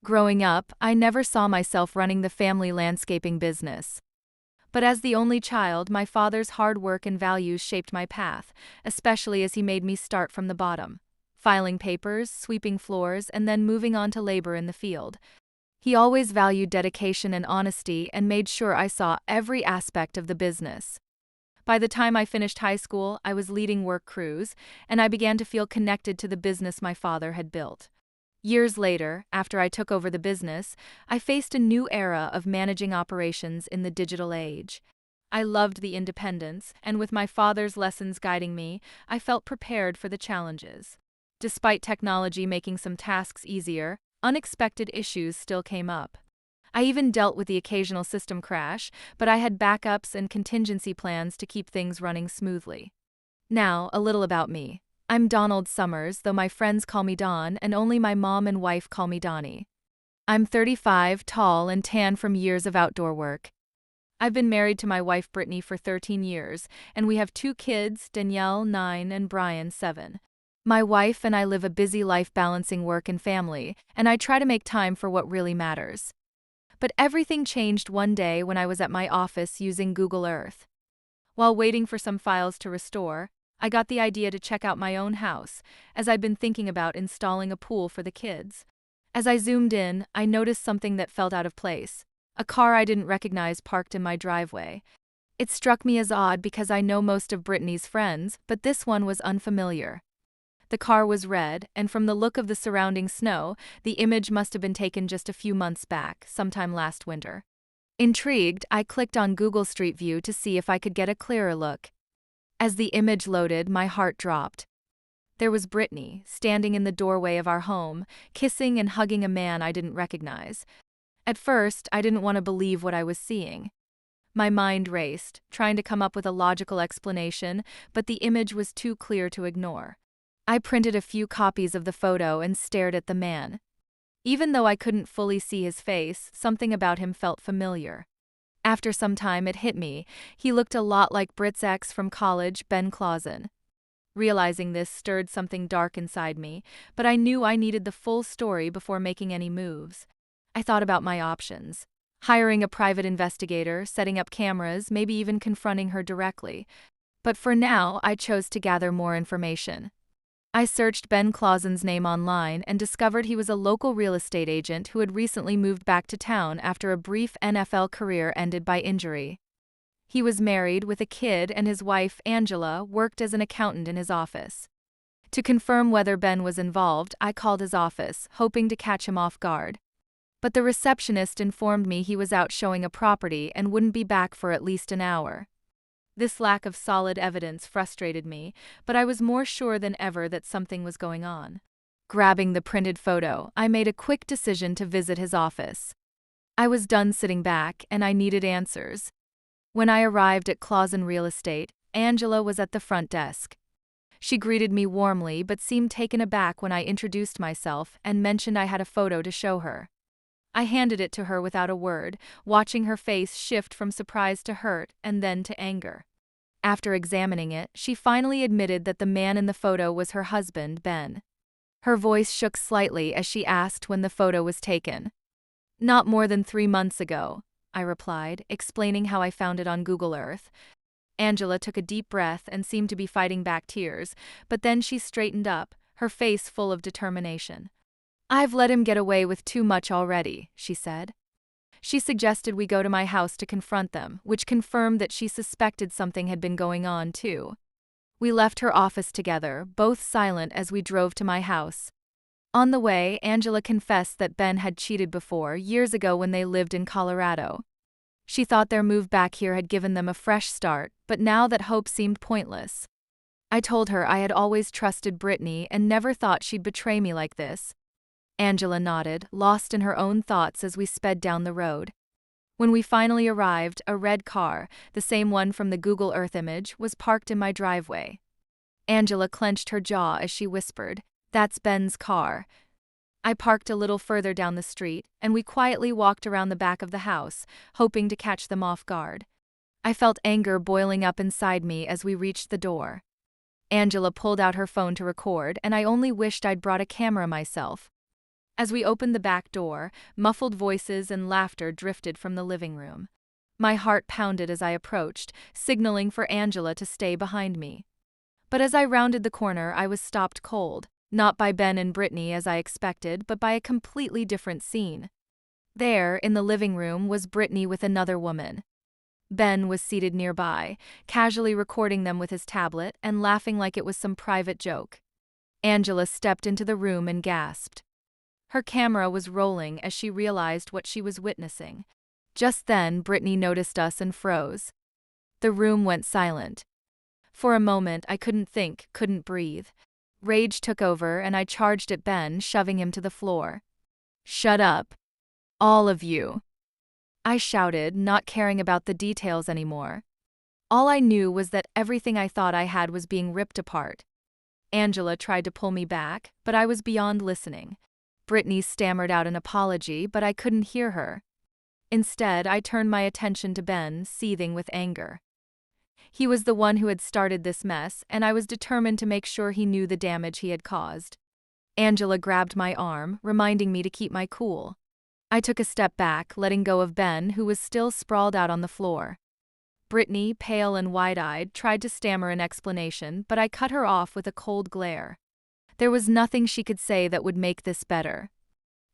Growing up, I never saw myself running the family landscaping business. But as the only child, my father's hard work and values shaped my path, especially as he made me start from the bottom, filing papers, sweeping floors, and then moving on to labor in the field. He always valued dedication and honesty and made sure I saw every aspect of the business. By the time I finished high school, I was leading work crews, and I began to feel connected to the business my father had built. Years later, after I took over the business, I faced a new era of managing operations in the digital age. I loved the independence, and with my father's lessons guiding me, I felt prepared for the challenges. Despite technology making some tasks easier, unexpected issues still came up. I even dealt with the occasional system crash, but I had backups and contingency plans to keep things running smoothly. Now, a little about me. I'm Donald Summers, though my friends call me Don, and only my mom and wife call me Donnie. I'm 35, tall and tan from years of outdoor work. I've been married to my wife Brittany for 13 years, and we have 2 kids, Danielle, 9, and Brian, 7. My wife and I live a busy life balancing work and family, and I try to make time for what really matters. But everything changed one day when I was at my office using Google Earth. While waiting for some files to restore, I got the idea to check out my own house, as I'd been thinking about installing a pool for the kids. As I zoomed in, I noticed something that felt out of place. A car I didn't recognize parked in my driveway. It struck me as odd because I know most of Brittany's friends, but this one was unfamiliar. The car was red, and from the look of the surrounding snow, the image must have been taken just a few months back, sometime last winter. Intrigued, I clicked on Google Street View to see if I could get a clearer look. As the image loaded, my heart dropped. There was Brittany, standing in the doorway of our home, kissing and hugging a man I didn't recognize. At first, I didn't want to believe what I was seeing. My mind raced, trying to come up with a logical explanation, but the image was too clear to ignore. I printed a few copies of the photo and stared at the man. Even though I couldn't fully see his face, something about him felt familiar. After some time it hit me, he looked a lot like Brit's ex from college, Ben Clausen. Realizing this stirred something dark inside me, but I knew I needed the full story before making any moves. I thought about my options. Hiring a private investigator, setting up cameras, maybe even confronting her directly. But for now, I chose to gather more information. I searched Ben Clausen's name online and discovered he was a local real estate agent who had recently moved back to town after a brief NFL career ended by injury. He was married with a kid, and his wife, Angela, worked as an accountant in his office. To confirm whether Ben was involved, I called his office, hoping to catch him off guard. But the receptionist informed me he was out showing a property and wouldn't be back for at least an hour. This lack of solid evidence frustrated me, but I was more sure than ever that something was going on. Grabbing the printed photo, I made a quick decision to visit his office. I was done sitting back, and I needed answers. When I arrived at Clausen Real Estate, Angela was at the front desk. She greeted me warmly but seemed taken aback when I introduced myself and mentioned I had a photo to show her. I handed it to her without a word, watching her face shift from surprise to hurt and then to anger. After examining it, she finally admitted that the man in the photo was her husband, Ben. Her voice shook slightly as she asked when the photo was taken. "Not more than 3 months ago," I replied, explaining how I found it on Google Earth. Angela took a deep breath and seemed to be fighting back tears, but then she straightened up, her face full of determination. "I've let him get away with too much already," she said. She suggested we go to my house to confront them, which confirmed that she suspected something had been going on too. We left her office together, both silent as we drove to my house. On the way, Angela confessed that Ben had cheated before, years ago when they lived in Colorado. She thought their move back here had given them a fresh start, but now that hope seemed pointless. I told her I had always trusted Brittany and never thought she'd betray me like this. Angela nodded, lost in her own thoughts as we sped down the road. When we finally arrived, a red car, the same one from the Google Earth image, was parked in my driveway. Angela clenched her jaw as she whispered, "That's Ben's car." I parked a little further down the street, and we quietly walked around the back of the house, hoping to catch them off guard. I felt anger boiling up inside me as we reached the door. Angela pulled out her phone to record, and I only wished I'd brought a camera myself. As we opened the back door, muffled voices and laughter drifted from the living room. My heart pounded as I approached, signaling for Angela to stay behind me. But as I rounded the corner, I was stopped cold, not by Ben and Brittany as I expected, but by a completely different scene. There, in the living room, was Brittany with another woman. Ben was seated nearby, casually recording them with his tablet and laughing like it was some private joke. Angela stepped into the room and gasped. Her camera was rolling as she realized what she was witnessing. Just then, Brittany noticed us and froze. The room went silent. For a moment, I couldn't think, couldn't breathe. Rage took over and I charged at Ben, shoving him to the floor. "Shut up. All of you," I shouted, not caring about the details anymore. All I knew was that everything I thought I had was being ripped apart. Angela tried to pull me back, but I was beyond listening. Brittany stammered out an apology, but I couldn't hear her. Instead, I turned my attention to Ben, seething with anger. He was the one who had started this mess, and I was determined to make sure he knew the damage he had caused. Angela grabbed my arm, reminding me to keep my cool. I took a step back, letting go of Ben, who was still sprawled out on the floor. Brittany, pale and wide-eyed, tried to stammer an explanation, but I cut her off with a cold glare. There was nothing she could say that would make this better.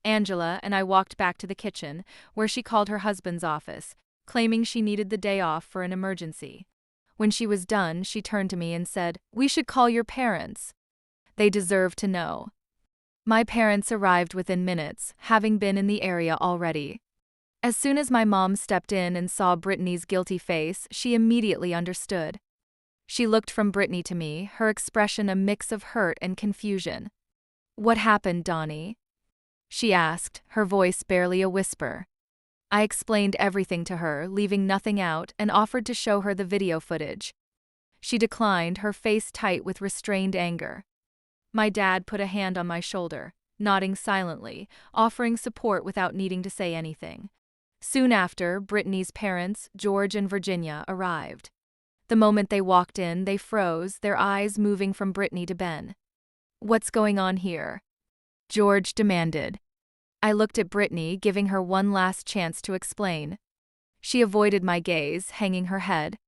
Angela and I walked back to the kitchen, where she called her husband's office, claiming she needed the day off for an emergency. When she was done, she turned to me and said, "We should call your parents. They deserve to know." My parents arrived within minutes, having been in the area already. As soon as my mom stepped in and saw Brittany's guilty face, she immediately understood. She looked from Brittany to me, her expression a mix of hurt and confusion. "What happened, Donnie?" she asked, her voice barely a whisper. I explained everything to her, leaving nothing out, and offered to show her the video footage. She declined, her face tight with restrained anger. My dad put a hand on my shoulder, nodding silently, offering support without needing to say anything. Soon after, Brittany's parents, George and Virginia, arrived. The moment they walked in, they froze, their eyes moving from Brittany to Ben. "What's going on here?" George demanded. I looked at Brittany, giving her one last chance to explain. She avoided my gaze, hanging her head.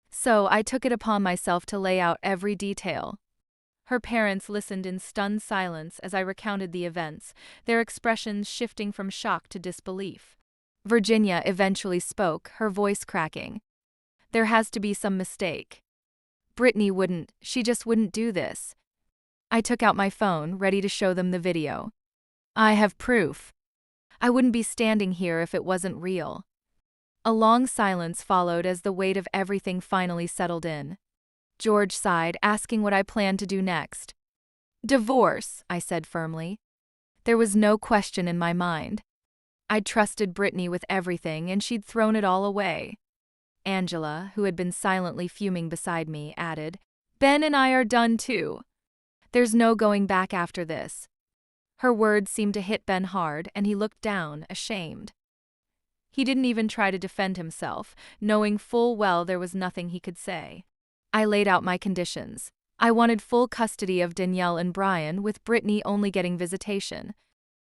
So I took it upon myself to lay out every detail. Her parents listened in stunned silence as I recounted the events, their expressions shifting from shock to disbelief. Virginia eventually spoke, her voice cracking. "There has to be some mistake. Brittany she just wouldn't do this." I took out my phone, ready to show them the video. "I have proof. I wouldn't be standing here if it wasn't real." A long silence followed as the weight of everything finally settled in. George sighed, asking what I planned to do next. "Divorce," I said firmly. There was no question in my mind. I'd trusted Brittany with everything, and she'd thrown it all away. Angela, who had been silently fuming beside me, added, "Ben and I are done too. There's no going back after this." Her words seemed to hit Ben hard, and he looked down, ashamed. He didn't even try to defend himself, knowing full well there was nothing he could say. I laid out my conditions. I wanted full custody of Danielle and Brian, with Brittany only getting visitation.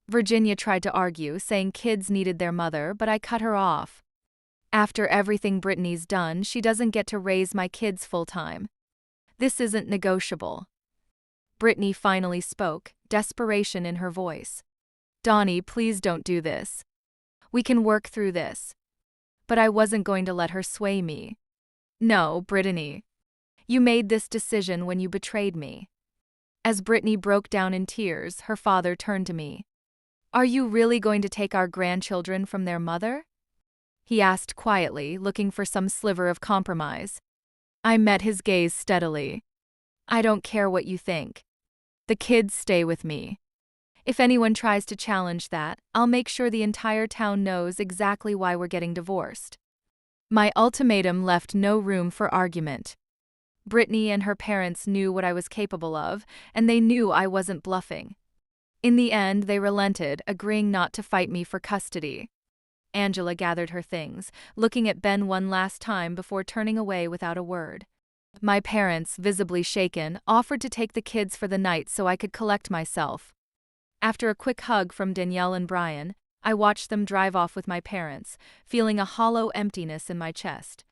Virginia tried to argue, saying kids needed their mother, but I cut her off. "After everything Brittany's done, she doesn't get to raise my kids full-time. This isn't negotiable." Brittany finally spoke, desperation in her voice. "Donnie, please don't do this. We can work through this." But I wasn't going to let her sway me. "No, Brittany. You made this decision when you betrayed me." As Brittany broke down in tears, her father turned to me. "Are you really going to take our grandchildren from their mother?" he asked quietly, looking for some sliver of compromise. I met his gaze steadily. "I don't care what you think. The kids stay with me. If anyone tries to challenge that, I'll make sure the entire town knows exactly why we're getting divorced." My ultimatum left no room for argument. Brittany and her parents knew what I was capable of, and they knew I wasn't bluffing. In the end, they relented, agreeing not to fight me for custody. Angela gathered her things, looking at Ben one last time before turning away without a word. My parents, visibly shaken, offered to take the kids for the night so I could collect myself. After a quick hug from Danielle and Brian, I watched them drive off with my parents, feeling a hollow emptiness in my chest.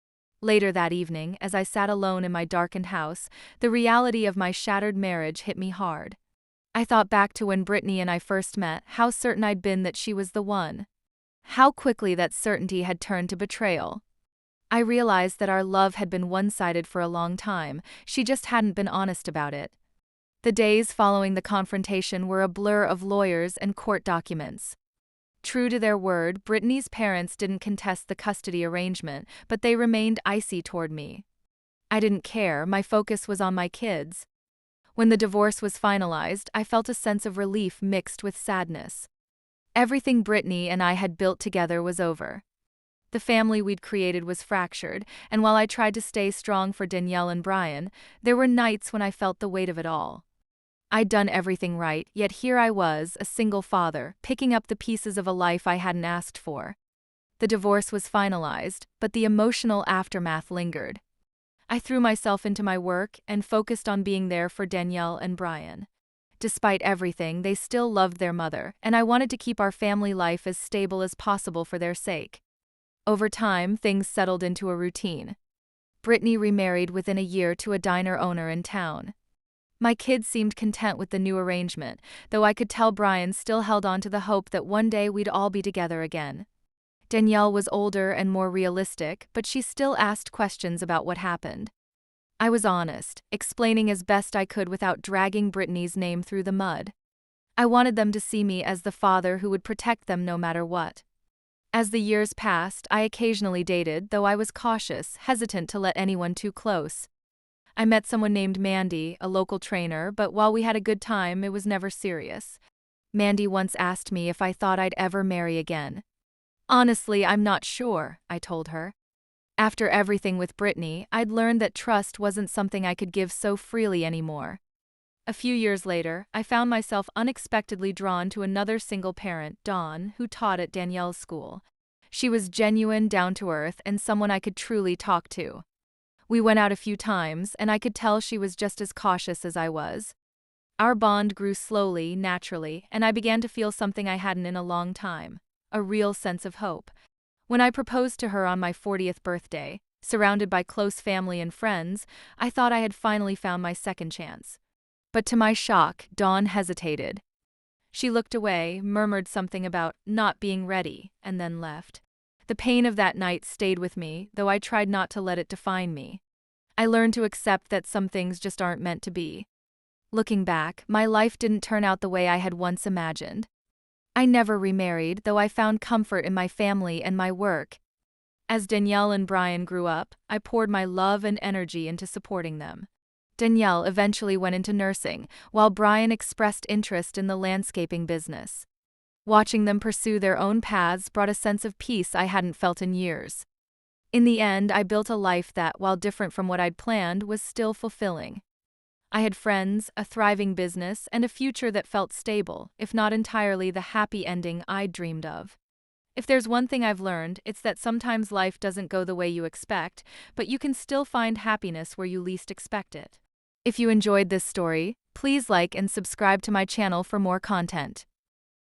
Later that evening, as I sat alone in my darkened house, the reality of my shattered marriage hit me hard. I thought back to when Brittany and I first met, how certain I'd been that she was the one. How quickly that certainty had turned to betrayal. I realized that our love had been one-sided for a long time, she just hadn't been honest about it. The days following the confrontation were a blur of lawyers and court documents. True to their word, Brittany's parents didn't contest the custody arrangement, but they remained icy toward me. I didn't care, my focus was on my kids. When the divorce was finalized, I felt a sense of relief mixed with sadness. Everything Brittany and I had built together was over. The family we'd created was fractured, and while I tried to stay strong for Danielle and Brian, there were nights when I felt the weight of it all. I'd done everything right, yet here I was, a single father, picking up the pieces of a life I hadn't asked for. The divorce was finalized, but the emotional aftermath lingered. I threw myself into my work and focused on being there for Danielle and Brian. Despite everything, they still loved their mother, and I wanted to keep our family life as stable as possible for their sake. Over time, things settled into a routine. Brittany remarried within a year to a diner owner in town. My kids seemed content with the new arrangement, though I could tell Brian still held on to the hope that one day we'd all be together again. Danielle was older and more realistic, but she still asked questions about what happened. I was honest, explaining as best I could without dragging Brittany's name through the mud. I wanted them to see me as the father who would protect them no matter what. As the years passed, I occasionally dated, though I was cautious, hesitant to let anyone too close. I met someone named Mandy, a local trainer, but while we had a good time, it was never serious. Mandy once asked me if I thought I'd ever marry again. Honestly, I'm not sure, I told her. After everything with Brittany, I'd learned that trust wasn't something I could give so freely anymore. A few years later, I found myself unexpectedly drawn to another single parent, Dawn, who taught at Danielle's school. She was genuine, down-to-earth, and someone I could truly talk to. We went out a few times, and I could tell she was just as cautious as I was. Our bond grew slowly, naturally, and I began to feel something I hadn't in a long time, a real sense of hope. When I proposed to her on my 40th birthday, surrounded by close family and friends, I thought I had finally found my second chance. But to my shock, Dawn hesitated. She looked away, murmured something about not being ready, and then left. The pain of that night stayed with me, though I tried not to let it define me. I learned to accept that some things just aren't meant to be. Looking back, my life didn't turn out the way I had once imagined. I never remarried, though I found comfort in my family and my work. As Danielle and Brian grew up, I poured my love and energy into supporting them. Danielle eventually went into nursing, while Brian expressed interest in the landscaping business. Watching them pursue their own paths brought a sense of peace I hadn't felt in years. In the end, I built a life that, while different from what I'd planned, was still fulfilling. I had friends, a thriving business, and a future that felt stable, if not entirely the happy ending I'd dreamed of. If there's one thing I've learned, it's that sometimes life doesn't go the way you expect, but you can still find happiness where you least expect it. If you enjoyed this story, please like and subscribe to my channel for more content.